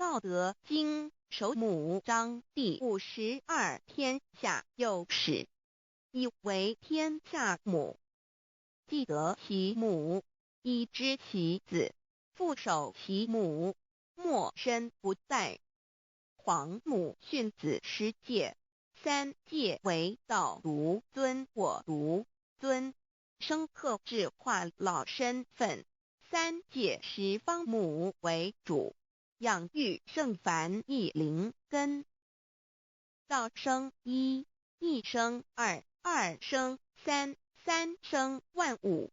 道德经首母章第52天下幼始，以为天下母。既得其母，以知其子，父守其母，莫身不殆。皇母训子十戒，三戒为道如尊我如尊，生克制化老身份。三戒十方母为主，养育圣凡一灵根。道生一，一生二，二生三，三生万物。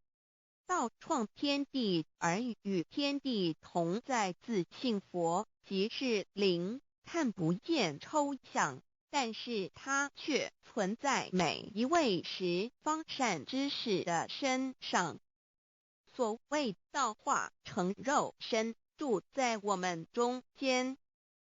道创天地而与天地同在，自性佛，即是灵，看不见抽象，但是它却存在每一位十方善知识的身上。所谓道化成肉身，住在我们中间。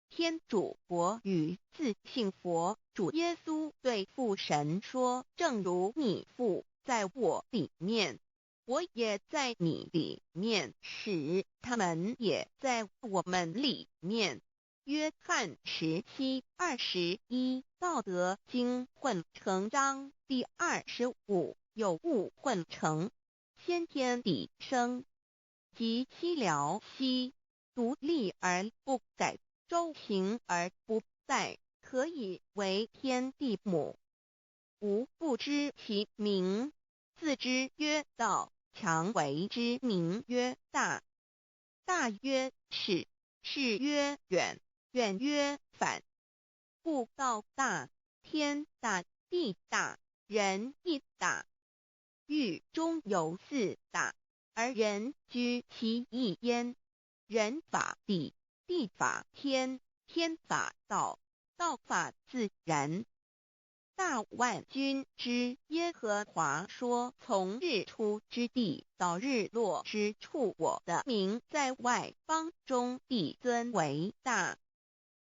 天主佛与自性佛主耶稣对父神说：正如你父在我里面，我也在你里面，使他们也在我们里面。约翰17:21，道德经混成章第25，有物混成，先天地生，即西辽西，独立而不改，周行而不殆，可以为天地母。吾不知其名，自之曰道，强为之名曰大。大曰始，始曰远，远曰反。故道大，天大，地大，人亦大。狱中有四大，而人居其一焉。人法地，地法天，天法道，道法自然。大万军之耶和华说：从日出之地到日落之处，我的名在外邦中必尊为大。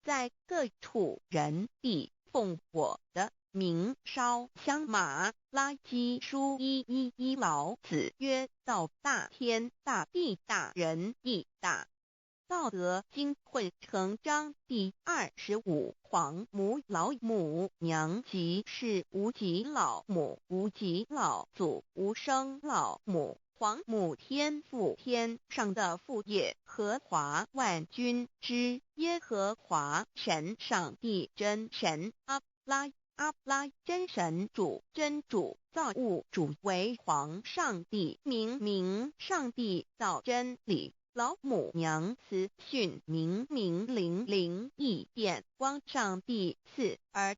在各处人必奉我的名烧香马拉基书1:1，老子曰：道大，天大，地大，人亦大。道德经混成章第25，皇母老母娘，即是无极老母，无极老祖，无生老母。皇母天父，天上的父，耶和华万军之耶和华神，上帝真神，阿拉真神主，真主，造物主，为皇上帝，明上帝造真理。老母娘慈训明灵灵，义电光，上帝赐而